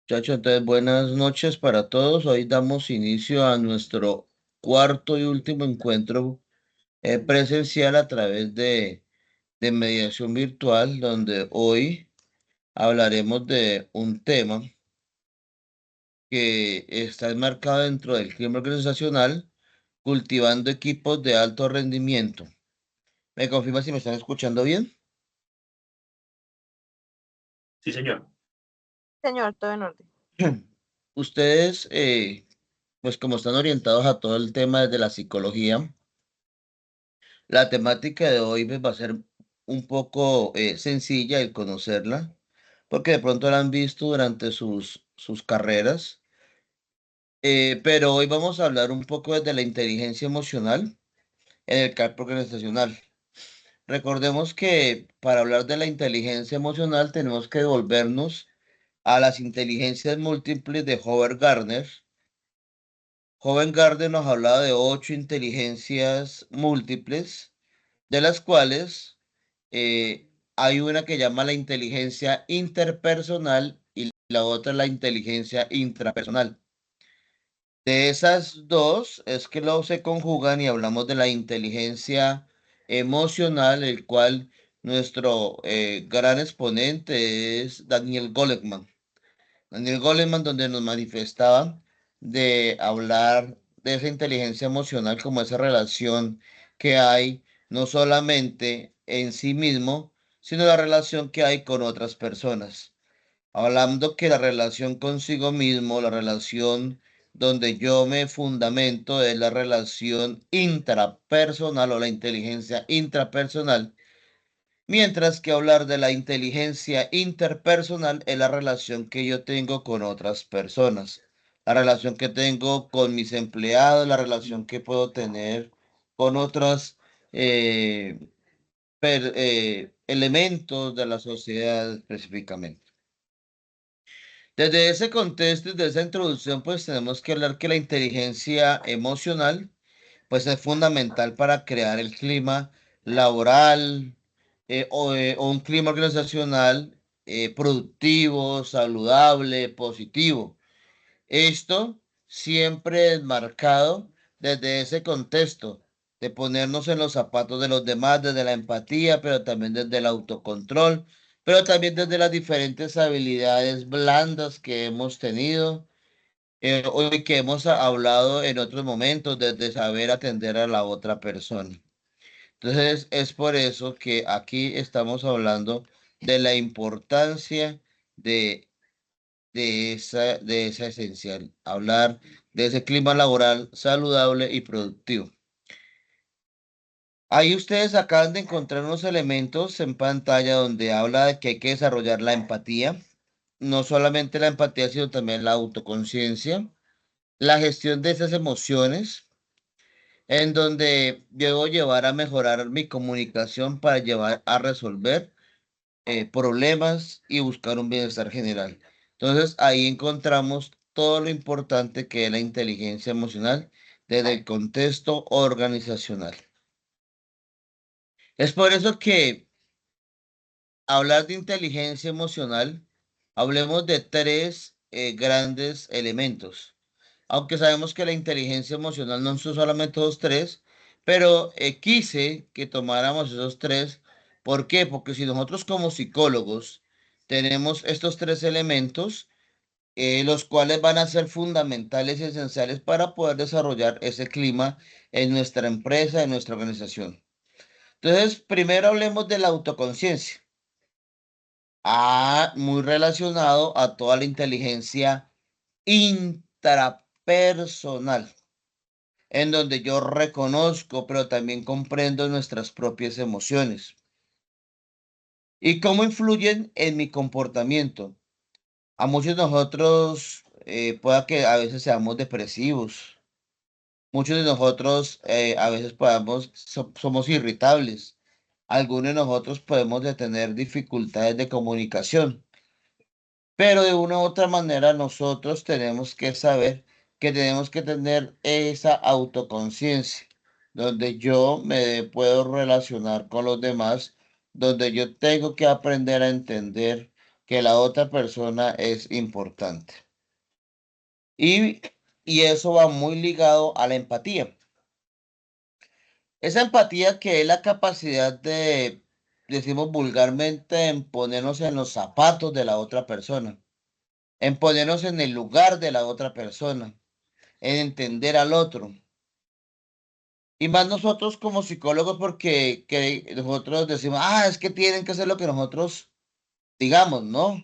Muchachos, entonces buenas noches para todos. Hoy damos inicio a nuestro cuarto y último encuentro presencial a través de mediación virtual, donde hoy hablaremos de un tema que está enmarcado dentro del clima organizacional, cultivando equipos de alto rendimiento. ¿Me confirma si me están escuchando bien? Sí, señor. Señor, todo en orden. Ustedes, pues como están orientados a todo el tema desde la psicología, la temática de hoy pues, va a ser un poco sencilla el conocerla, porque de pronto la han visto durante sus carreras, pero hoy vamos a hablar un poco desde la inteligencia emocional en el campo organizacional. Recordemos que para hablar de la inteligencia emocional tenemos que devolvernos a las inteligencias múltiples de Howard Gardner. Howard Gardner nos hablaba de 8 inteligencias múltiples, de las cuales hay una que llama la inteligencia interpersonal y la otra la inteligencia intrapersonal. De esas dos es que luego se conjugan y hablamos de la inteligencia emocional, el cual nuestro gran exponente es Daniel Goleman. Daniel Goleman, donde nos manifestaba de hablar de esa inteligencia emocional como esa relación que hay no solamente en sí mismo, sino la relación que hay con otras personas. Hablando que la relación consigo mismo, la relación donde yo me fundamento es la relación intrapersonal o la inteligencia intrapersonal. Mientras que hablar de la inteligencia interpersonal es la relación que yo tengo con otras personas, la relación que tengo con mis empleados, la relación que puedo tener con otros eh, elementos de la sociedad específicamente. Desde ese contexto y desde esa introducción, pues tenemos que hablar que la inteligencia emocional pues es fundamental para crear el clima laboral o un clima organizacional productivo, saludable, positivo. Esto siempre es marcado desde ese contexto de ponernos en los zapatos de los demás, desde la empatía, pero también desde el autocontrol, pero también desde las diferentes habilidades blandas que hemos tenido hoy que hemos hablado en otros momentos desde saber atender a la otra persona. Entonces, es por eso que aquí estamos hablando de la importancia de, de esa esencial, hablar de ese clima laboral saludable y productivo. Ahí ustedes acaban de encontrar unos elementos en pantalla donde habla de que hay que desarrollar la empatía, no solamente la empatía, sino también la autoconciencia, la gestión de esas emociones, en donde debo llevar a mejorar mi comunicación para llevar a resolver problemas y buscar un bienestar general. Entonces ahí encontramos todo lo importante que es la inteligencia emocional desde el contexto organizacional. Es por eso que hablar de inteligencia emocional, hablemos de tres grandes elementos. Aunque sabemos que la inteligencia emocional no son solamente esos tres, pero quise que tomáramos esos tres. ¿Por qué? Porque si nosotros como psicólogos tenemos estos tres elementos, los cuales van a ser fundamentales y esenciales para poder desarrollar ese clima en nuestra empresa, en nuestra organización. Entonces, primero hablemos de la autoconciencia. Muy relacionado a toda la inteligencia intrapersonal, en donde yo reconozco, pero también comprendo nuestras propias emociones y cómo influyen en mi comportamiento. A muchos de nosotros pueda que a veces seamos depresivos, muchos de nosotros a veces somos irritables, algunos de nosotros podemos de tener dificultades de comunicación. Pero de una u otra manera nosotros tenemos que saber que tenemos que tener esa autoconciencia, donde yo me puedo relacionar con los demás, donde yo tengo que aprender a entender que la otra persona es importante. Y, y eso va muy ligado a la empatía. Esa empatía que es la capacidad de, decimos vulgarmente, en ponernos en los zapatos de la otra persona, en ponernos en el lugar de la otra persona, en entender al otro. Y más nosotros como psicólogos porque que nosotros decimos, es que tienen que hacer lo que nosotros digamos, ¿no?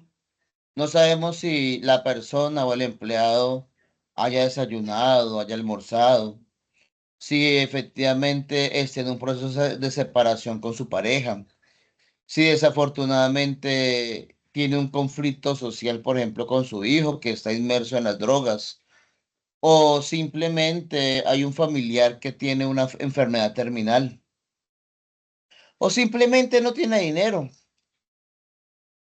No sabemos si la persona o el empleado haya desayunado, haya almorzado, si efectivamente esté en un proceso de separación con su pareja, si desafortunadamente tiene un conflicto social, por ejemplo, con su hijo que está inmerso en las drogas, o simplemente hay un familiar que tiene una enfermedad terminal, o simplemente no tiene dinero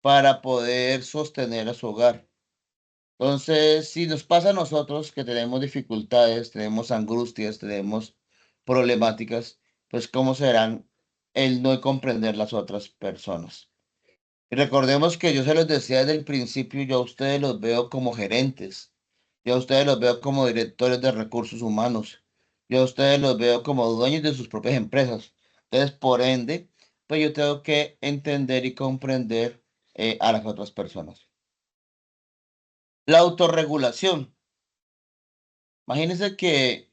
para poder sostener a su hogar. Entonces, si nos pasa a nosotros que tenemos dificultades, tenemos angustias, tenemos problemáticas, pues ¿cómo serán el no comprender las otras personas? Y recordemos que yo se los decía desde el principio, yo a ustedes los veo como gerentes, yo a ustedes los veo como directores de recursos humanos, yo a ustedes los veo como dueños de sus propias empresas. Entonces, por ende, pues yo tengo que entender y comprender a las otras personas. La autorregulación. Imagínense que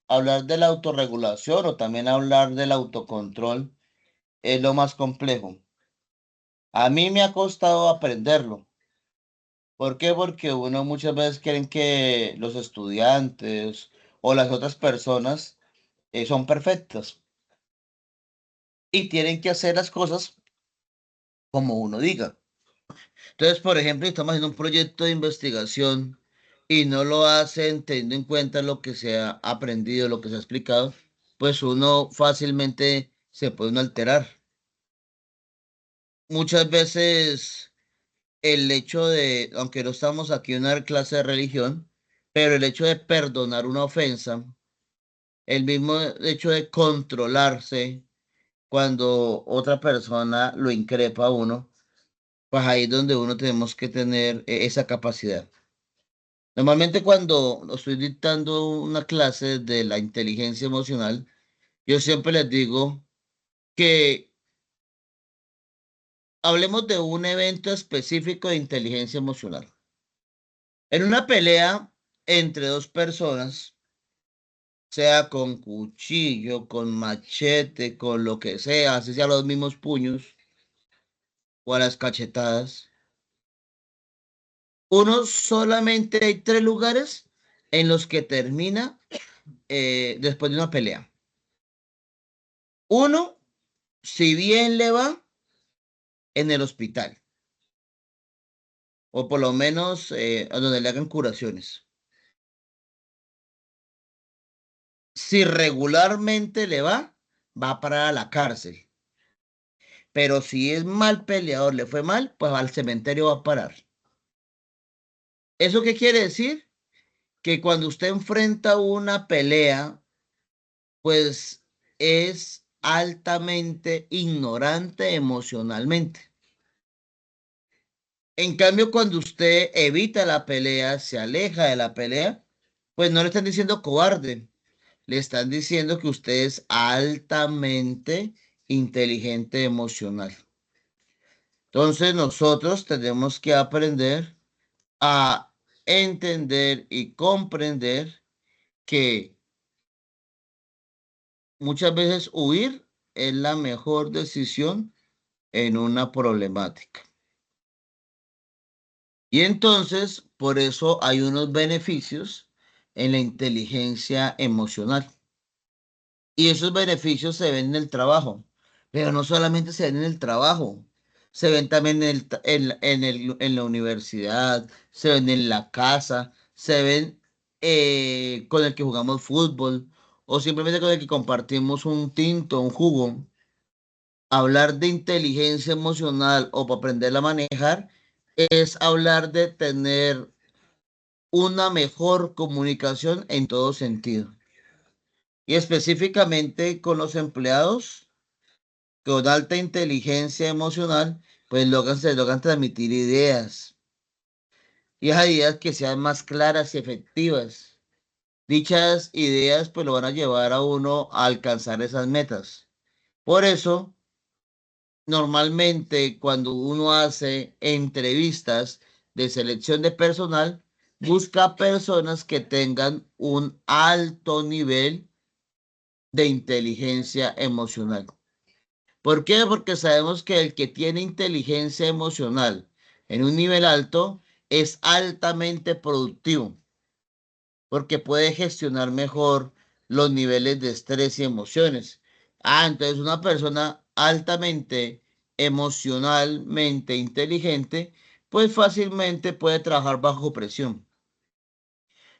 hablar de la autorregulación o también hablar del autocontrol es lo más complejo. A mí me ha costado aprenderlo. ¿Por qué? Porque uno muchas veces creen que los estudiantes o las otras personas son perfectas y tienen que hacer las cosas como uno diga. Entonces, por ejemplo, si estamos haciendo un proyecto de investigación y no lo hacen teniendo en cuenta lo que se ha aprendido, lo que se ha explicado, pues uno fácilmente se puede uno alterar. Muchas veces el hecho de, aunque no estamos aquí en una clase de religión, pero el hecho de perdonar una ofensa, el mismo hecho de controlarse cuando otra persona lo increpa a uno, pues ahí es donde uno tenemos que tener esa capacidad. Normalmente cuando estoy dictando una clase de la inteligencia emocional, yo siempre les digo que hablemos de un evento específico de inteligencia emocional. En una pelea entre dos personas, sea con cuchillo, con machete, con lo que sea, así sea los mismos puños o a las cachetadas, uno solamente hay tres lugares en los que termina después de una pelea. Uno, si bien le va, en el hospital, o por lo menos a donde le hagan curaciones. Si regularmente le va a parar a la cárcel. Pero si es mal peleador, le fue mal, pues al cementerio va a parar. ¿Eso qué quiere decir? Que cuando usted enfrenta una pelea, pues es altamente ignorante emocionalmente. En cambio, cuando usted evita la pelea, se aleja de la pelea, pues no le están diciendo cobarde, le están diciendo que usted es altamente inteligente emocional. Entonces, nosotros tenemos que aprender a entender y comprender que muchas veces huir es la mejor decisión en una problemática. Y entonces, por eso hay unos beneficios en la inteligencia emocional. Y esos beneficios se ven en el trabajo, pero no solamente se ven en el trabajo, se ven también en la universidad, se ven en la casa, se ven con el que jugamos fútbol o simplemente con el que compartimos un tinto, un jugo. Hablar de inteligencia emocional o para aprenderla a manejar es hablar de tener una mejor comunicación en todo sentido. Y específicamente con los empleados con alta inteligencia emocional, pues logran transmitir ideas. Y esas ideas que sean más claras y efectivas. Dichas ideas pues lo van a llevar a uno a alcanzar esas metas. Por eso, normalmente cuando uno hace entrevistas de selección de personal, busca personas que tengan un alto nivel de inteligencia emocional. ¿Por qué? Porque sabemos que el que tiene inteligencia emocional en un nivel alto es altamente productivo, porque puede gestionar mejor los niveles de estrés y emociones. Entonces una persona altamente emocionalmente inteligente, pues fácilmente puede trabajar bajo presión,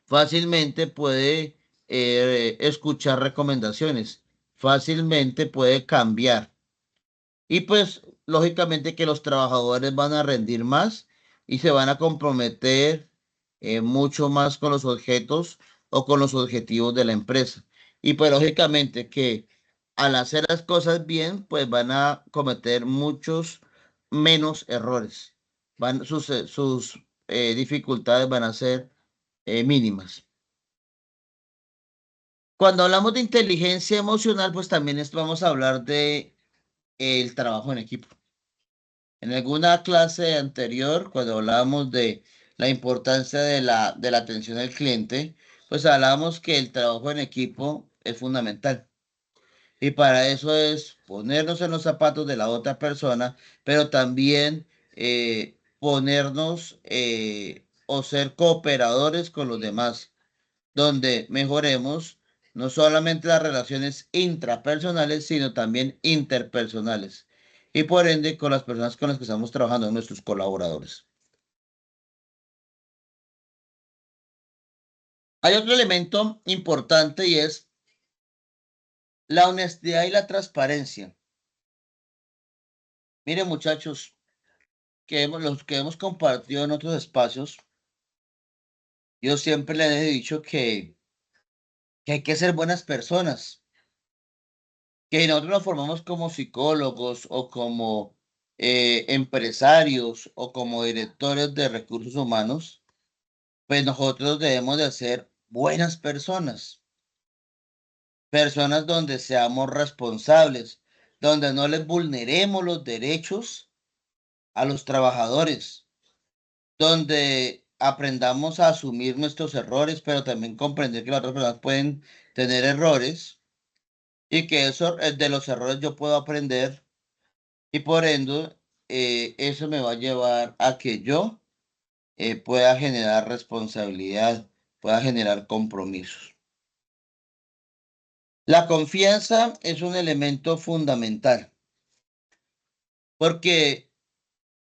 fácilmente puede escuchar recomendaciones, fácilmente puede cambiar. Y pues, lógicamente que los trabajadores van a rendir más y se van a comprometer mucho más con los objetos o con los objetivos de la empresa. Y pues, lógicamente que al hacer las cosas bien, pues van a cometer muchos menos errores. Sus dificultades van a ser mínimas. Cuando hablamos de inteligencia emocional, pues también vamos a hablar de el trabajo en equipo. En alguna clase anterior, cuando hablábamos de la importancia de la atención al cliente, pues hablábamos que el trabajo en equipo es fundamental. Y para eso es ponernos en los zapatos de la otra persona, pero también ponernos o ser cooperadores con los demás, donde mejoremos no solamente las relaciones intrapersonales, sino también interpersonales. Y por ende, con las personas con las que estamos trabajando, nuestros colaboradores. Hay otro elemento importante y es la honestidad y la transparencia. Miren, muchachos, los que hemos compartido en otros espacios, yo siempre les he dicho que hay que ser buenas personas, que nosotros nos formamos como psicólogos o como empresarios o como directores de recursos humanos, pues nosotros debemos de ser buenas personas, personas donde seamos responsables, donde no les vulneremos los derechos a los trabajadores, donde aprendamos a asumir nuestros errores, pero también comprender que las otras personas pueden tener errores y que eso, de los errores yo puedo aprender. Y por ende, eso me va a llevar a que yo pueda generar responsabilidad, pueda generar compromisos. La confianza es un elemento fundamental porque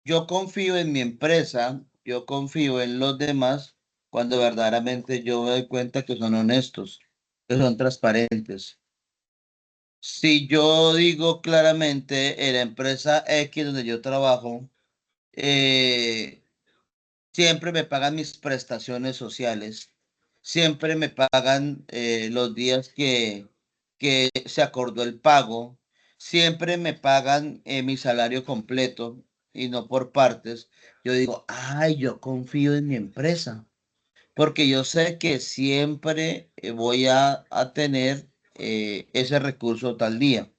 yo confío en mi empresa, yo confío en los demás cuando verdaderamente yo me doy cuenta que son honestos, que son transparentes. Si yo digo claramente en la empresa X donde yo trabajo, eh, siempre me pagan mis prestaciones sociales. Siempre me pagan los días que se acordó el pago. Siempre me pagan mi salario completo y no por partes. Yo digo, ay, yo confío en mi empresa, porque yo sé que siempre voy a tener ese recurso tal día.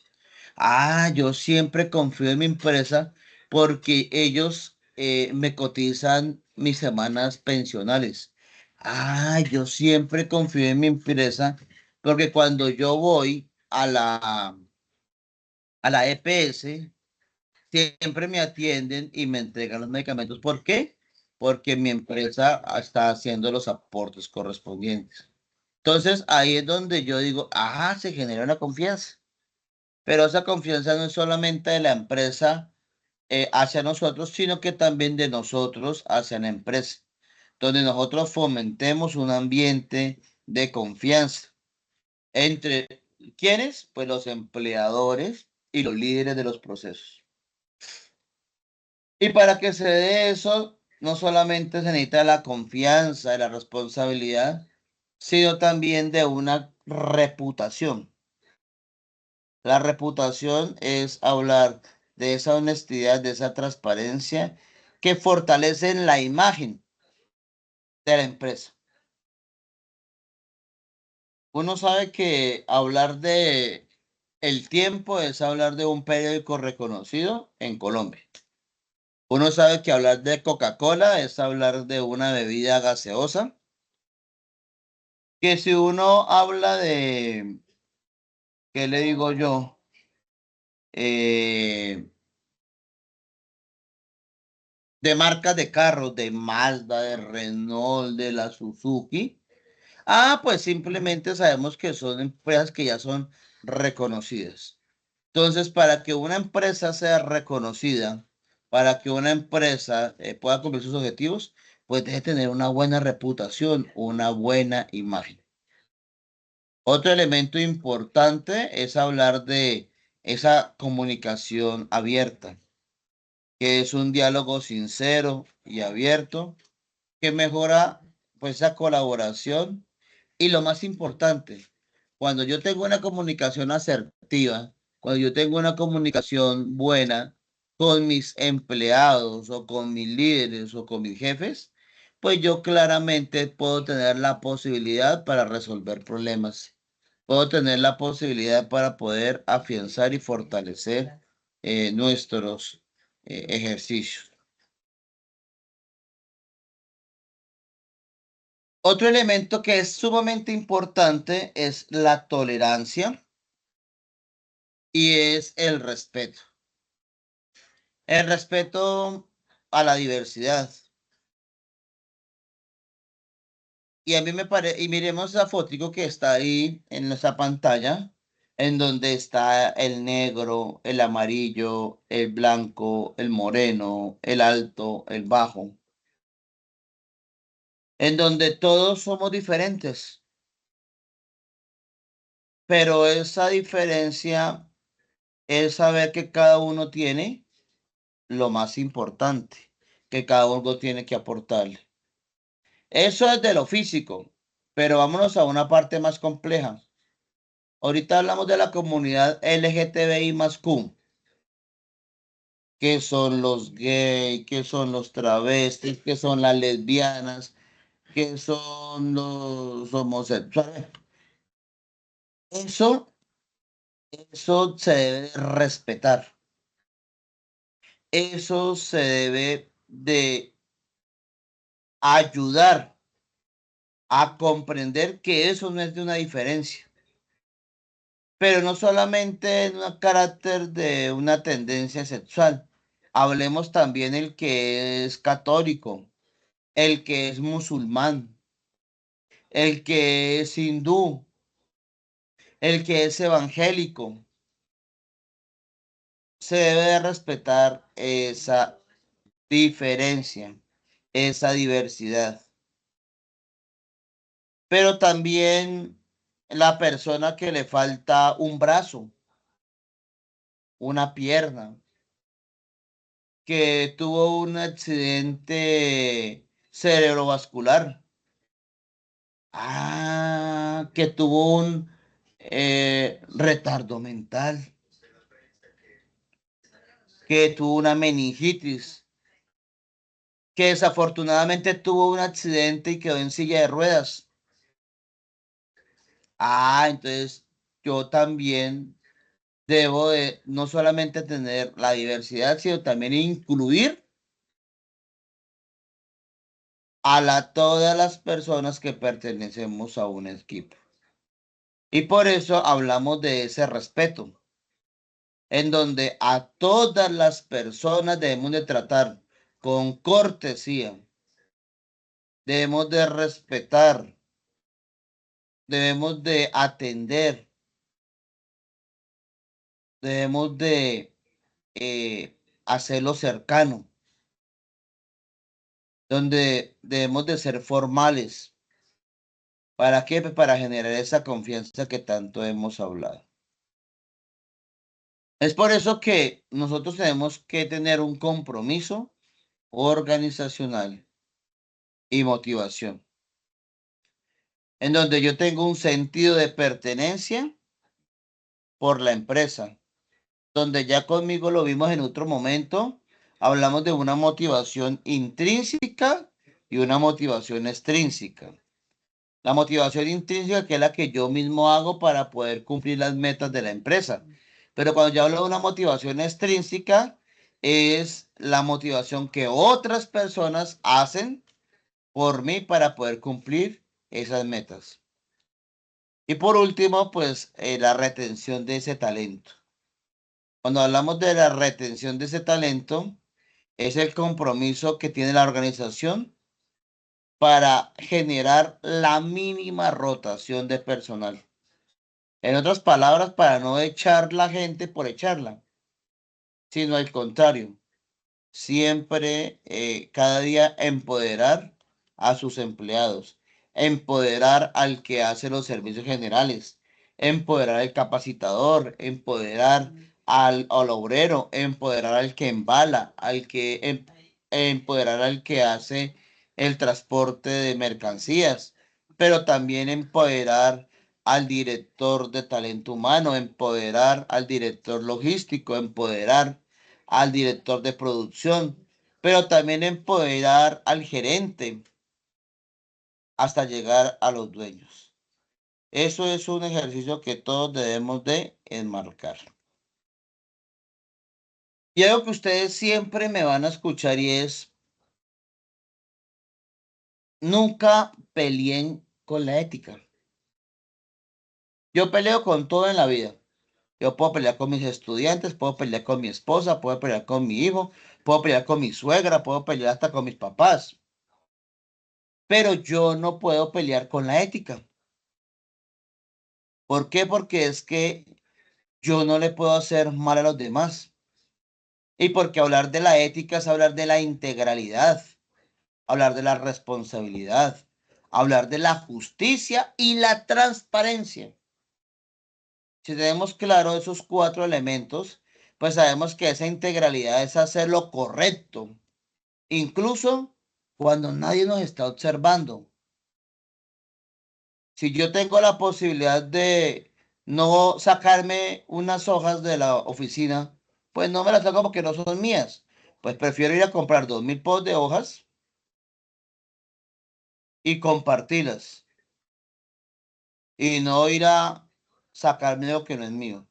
Yo siempre confío en mi empresa porque ellos me cotizan mis semanas pensionales. Yo siempre confío en mi empresa porque cuando yo voy a la EPS, siempre me atienden y me entregan los medicamentos. ¿Por qué? Porque mi empresa está haciendo los aportes correspondientes. Entonces, ahí es donde yo digo, se genera una confianza. Pero esa confianza no es solamente de la empresa hacia nosotros, sino que también de nosotros hacia la empresa, donde nosotros fomentemos un ambiente de confianza entre ¿quiénes? Pues los empleadores y los líderes de los procesos. Y para que se dé eso, no solamente se necesita la confianza y la responsabilidad, sino también de una reputación. La reputación es hablar. de esa honestidad, de esa transparencia que fortalecen la imagen de la empresa. Uno sabe que hablar de El Tiempo es hablar de un periódico reconocido en Colombia. Uno sabe que hablar de Coca-Cola es hablar de una bebida gaseosa. Que si uno habla de, ¿qué le digo yo? De marcas de carros, de Mazda, de Renault, de la Suzuki. Ah, pues simplemente sabemos que son empresas que ya son reconocidas. Entonces, para que una empresa sea reconocida, para que una empresa pueda cumplir sus objetivos, pues debe tener una buena reputación, una buena imagen. Otro elemento importante es hablar de esa comunicación abierta, que es un diálogo sincero y abierto que mejora pues esa colaboración y lo más importante, cuando yo tengo una comunicación asertiva, cuando yo tengo una comunicación buena con mis empleados o con mis líderes o con mis jefes, pues yo claramente puedo tener la posibilidad para resolver problemas. Puedo tener la posibilidad para poder afianzar y fortalecer nuestros ejercicios. Otro elemento que es sumamente importante es la tolerancia y es el respeto. El respeto a la diversidad. Y a mí me parece, y miremos esa fotico que está ahí en nuestra pantalla, en donde está el negro, el amarillo, el blanco, el moreno, el alto, el bajo, en donde todos somos diferentes, pero esa diferencia es saber que cada uno tiene lo más importante, que cada uno tiene que aportarle. Eso es de lo físico, pero vámonos a una parte más compleja. Ahorita hablamos de la comunidad LGTBI más Q, que son los gays, que son los travestis, que son las lesbianas, que son los homosexuales. Eso, eso se debe respetar. Eso se debe de ayudar a comprender que eso no es de una diferencia. Pero no solamente en un carácter de una tendencia sexual. Hablemos también el que es católico, el que es musulmán, el que es hindú, el que es evangélico. Se debe de respetar esa diferencia, esa diversidad. Pero también la persona que le falta un brazo, una pierna, que tuvo un accidente cerebrovascular. Ah, que tuvo un retardo mental, que tuvo una meningitis, que desafortunadamente tuvo un accidente y quedó en silla de ruedas. Ah, entonces yo también debo de no solamente tener la diversidad, sino también incluir todas las personas que pertenecemos a un equipo. Y por eso hablamos de ese respeto, en donde a todas las personas debemos de tratar con cortesía, debemos de respetar, debemos de atender, debemos de hacerlo cercano, donde debemos de ser formales. ¿Para qué? Pues para generar esa confianza que tanto hemos hablado. Es por eso que nosotros tenemos que tener un compromiso organizacional y motivación, en donde yo tengo un sentido de pertenencia por la empresa, donde ya conmigo lo vimos en otro momento, hablamos de una motivación intrínseca y una motivación extrínseca. La motivación intrínseca, que es la que yo mismo hago para poder cumplir las metas de la empresa. Pero cuando yo hablo de una motivación extrínseca, es la motivación que otras personas hacen por mí para poder cumplir esas metas. Y por último, pues la retención de ese talento. Cuando hablamos de la retención de ese talento, es el compromiso que tiene la organización para generar la mínima rotación de personal. En otras palabras, para no echar la gente por echarla, sino al contrario, siempre, cada día empoderar a sus empleados, empoderar al que hace los servicios generales, empoderar al capacitador, empoderar al obrero, empoderar al que embala, empoderar al que hace el transporte de mercancías, pero también empoderar al director de talento humano, empoderar al director logístico, empoderar al director de producción, pero también empoderar al gerente hasta llegar a los dueños. Eso es un ejercicio que todos debemos de enmarcar. Y algo que ustedes siempre me van a escuchar y es, nunca peleen con la ética. Yo peleo con todo en la vida. Yo puedo pelear con mis estudiantes, puedo pelear con mi esposa, puedo pelear con mi hijo, puedo pelear con mi suegra, puedo pelear hasta con mis papás. Pero yo no puedo pelear con la ética. ¿Por qué? Porque es que yo no le puedo hacer mal a los demás. Y porque hablar de la ética es hablar de la integralidad, hablar de la responsabilidad, hablar de la justicia y la transparencia. Si tenemos claro esos cuatro elementos, pues sabemos que esa integralidad es hacer lo correcto, incluso cuando nadie nos está observando. Si yo tengo la posibilidad de no sacarme unas hojas de la oficina, pues no me las saco porque no son mías. Pues prefiero ir a comprar 2000 pods de hojas y compartirlas y no ir a sacarme lo que no es mío.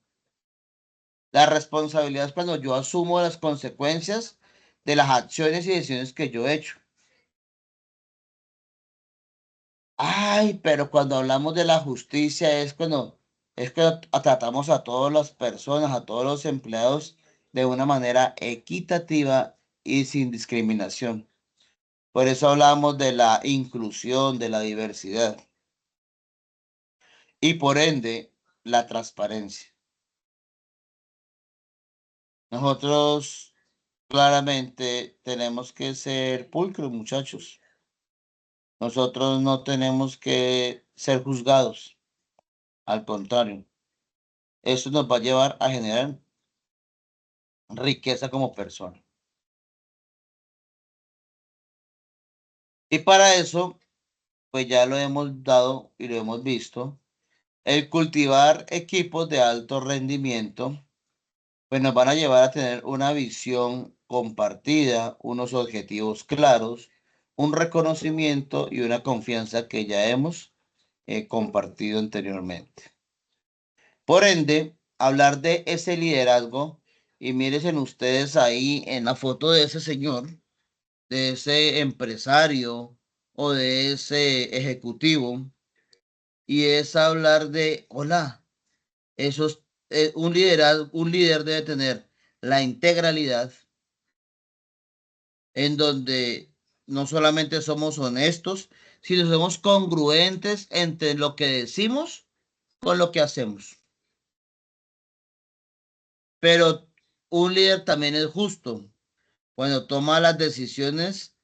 La responsabilidad es cuando yo asumo las consecuencias de las acciones y decisiones que yo he hecho. Ay, pero cuando hablamos de la justicia es que tratamos a todas las personas, a todos los empleados de una manera equitativa y sin discriminación. Por eso hablamos de la inclusión, de la diversidad y por ende la transparencia. Nosotros claramente tenemos que ser pulcros, muchachos. Nosotros no tenemos que ser juzgados, al contrario. Eso nos va a llevar a generar riqueza como persona. Y para eso, pues ya lo hemos dado y lo hemos visto, el cultivar equipos de alto rendimiento, pues nos van a llevar a tener una visión compartida, unos objetivos claros, un reconocimiento y una confianza que ya hemos compartido anteriormente. Por ende, hablar de ese liderazgo, y miren ustedes ahí en la foto de ese señor, de ese empresario o de ese ejecutivo, y es hablar de, hola, esos, un líder debe tener la integralidad en donde no solamente somos honestos, sino somos congruentes entre lo que decimos con lo que hacemos. Pero un líder también es justo cuando toma las decisiones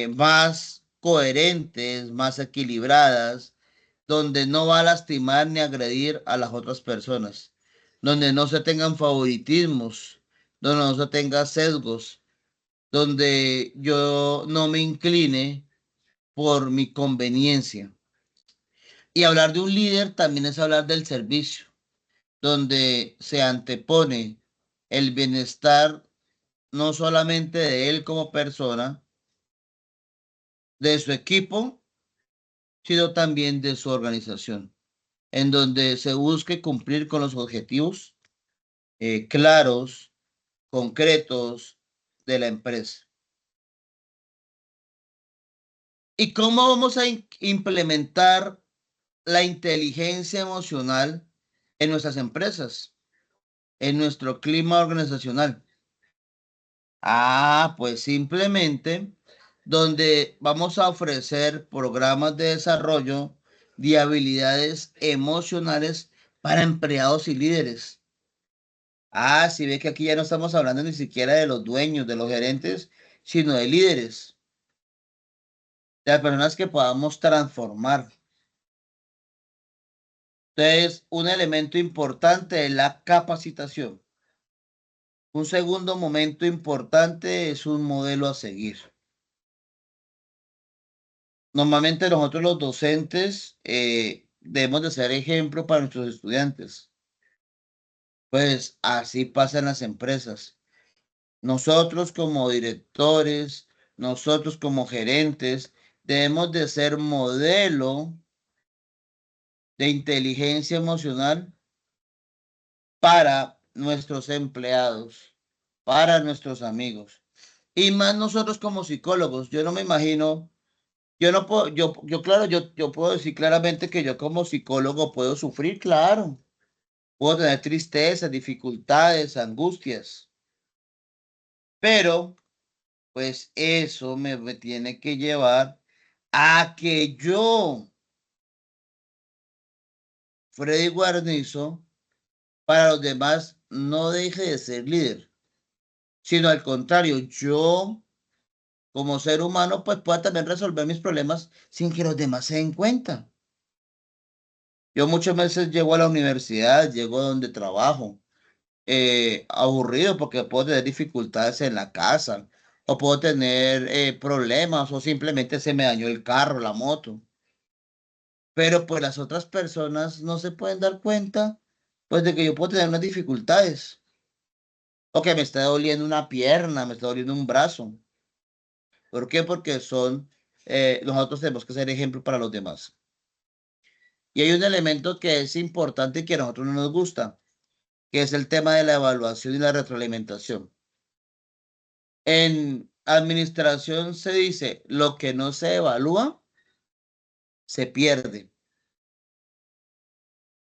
más coherentes, más equilibradas, donde no va a lastimar ni agredir a las otras personas, donde no se tengan favoritismos, donde no se tengan sesgos, donde yo no me incline por mi conveniencia. Y hablar de un líder también es hablar del servicio, donde se antepone el bienestar no solamente de él como persona, de su equipo, sino también de su organización, en donde se busque cumplir con los objetivos claros, concretos de la empresa. ¿Y cómo vamos a implementar la inteligencia emocional en nuestras empresas, en nuestro clima organizacional? Pues simplemente donde vamos a ofrecer programas de desarrollo de habilidades emocionales para empleados y líderes. Si ve que aquí ya no estamos hablando ni siquiera de los dueños, de los gerentes, sino de líderes, de las personas que podamos transformar. Entonces, un elemento importante es la capacitación. Un segundo momento importante es un modelo a seguir. Normalmente nosotros los docentes debemos de ser ejemplo para nuestros estudiantes. Pues así pasa en las empresas. Nosotros como directores, nosotros como gerentes, debemos de ser modelo de inteligencia emocional para nuestros empleados, para nuestros amigos. Y más nosotros como psicólogos, yo no me imagino, yo no puedo, claro, yo puedo decir claramente que yo como psicólogo puedo sufrir, claro, puedo tener tristezas, dificultades, angustias, pero pues eso me tiene que llevar a que yo, Freddy Guarnizo, para los demás no deje de ser líder, sino al contrario, yo como ser humano pues pueda también resolver mis problemas sin que los demás se den cuenta. Yo muchas veces llego a la universidad, llego donde trabajo, aburrido porque puedo tener dificultades en la casa o puedo tener problemas o simplemente se me dañó el carro, la moto. Pero pues las otras personas no se pueden dar cuenta pues de que yo puedo tener unas dificultades o que me está doliendo una pierna, me está doliendo un brazo. ¿Por qué? Porque nosotros tenemos que ser ejemplo para los demás. Y hay un elemento que es importante y que a nosotros no nos gusta, que es el tema de la evaluación y la retroalimentación. En administración se dice, lo que no se evalúa, se pierde.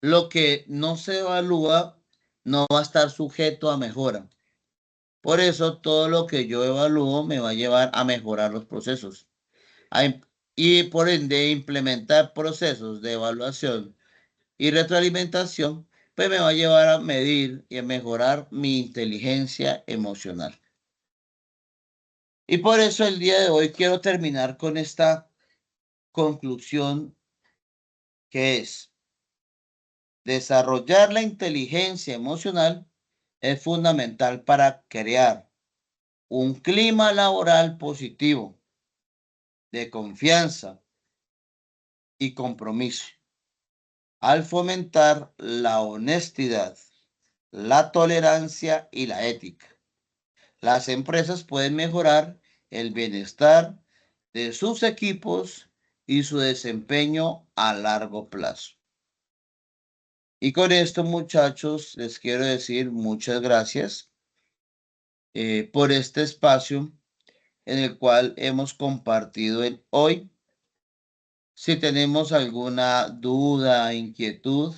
Lo que no se evalúa no va a estar sujeto a mejora. Por eso todo lo que yo evalúo me va a llevar a mejorar los procesos. Y por ende implementar procesos de evaluación y retroalimentación, pues me va a llevar a medir y a mejorar mi inteligencia emocional. Y por eso el día de hoy quiero terminar con esta conclusión que es desarrollar la inteligencia emocional es fundamental para crear un clima laboral positivo de confianza y compromiso al fomentar la honestidad, la tolerancia y la ética. Las empresas pueden mejorar el bienestar de sus equipos y su desempeño a largo plazo. Y con esto, muchachos, les quiero decir muchas gracias por este espacio en el cual hemos compartido hoy. Si tenemos alguna duda, inquietud,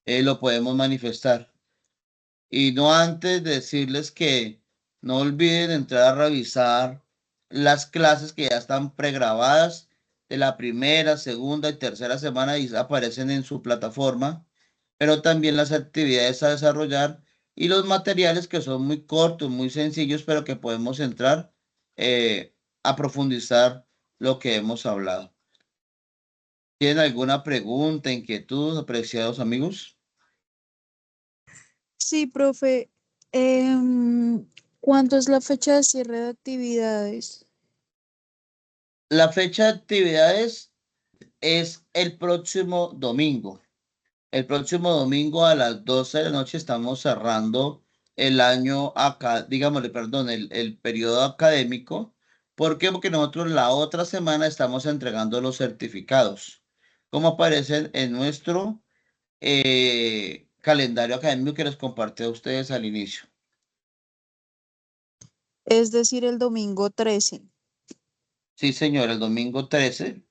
lo podemos manifestar. Y no antes de decirles que no olviden entrar a revisar las clases que ya están pregrabadas de la primera, segunda y tercera semana y aparecen en su plataforma, pero también las actividades a desarrollar y los materiales que son muy cortos, muy sencillos, pero que podemos entrar a profundizar lo que hemos hablado. ¿Tienen alguna pregunta, inquietud, apreciados amigos? Sí, profe. ¿Cuánto es la fecha de cierre de actividades? La fecha de actividades es el próximo domingo. El próximo domingo a las 12 de la noche estamos cerrando el año acá, digámosle, perdón, el periodo académico. ¿Por qué? Porque nosotros la otra semana estamos entregando los certificados, como aparecen en nuestro calendario académico que les compartí a ustedes al inicio. Es decir, el domingo 13. Sí, señor, el domingo 13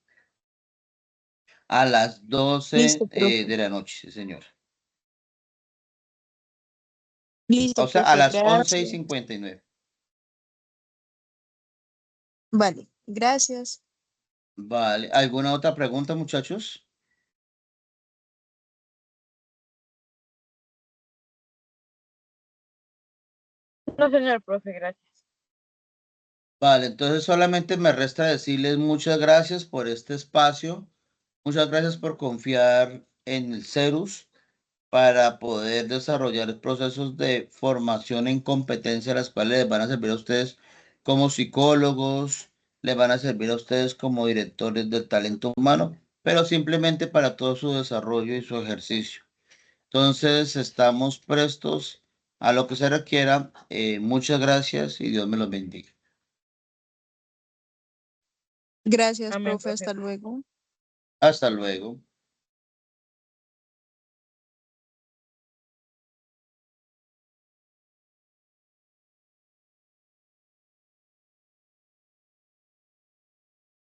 a las 12 Listo, profe. de la noche, sí, señor. Listo, O sea, a profe. las 11 y Gracias. 59. Vale, gracias. Vale. ¿Alguna otra pregunta, muchachos? No, señor profe, gracias. Vale, entonces solamente me resta decirles muchas gracias por este espacio. Muchas gracias por confiar en el CERUS para poder desarrollar procesos de formación en competencia, las cuales les van a servir a ustedes como psicólogos, les van a servir a ustedes como directores del talento humano, pero simplemente para todo su desarrollo y su ejercicio. Entonces, estamos prestos a lo que se requiera. Muchas gracias y Dios me los bendiga. Gracias, Amén, profe. profe. Hasta luego. Hasta luego.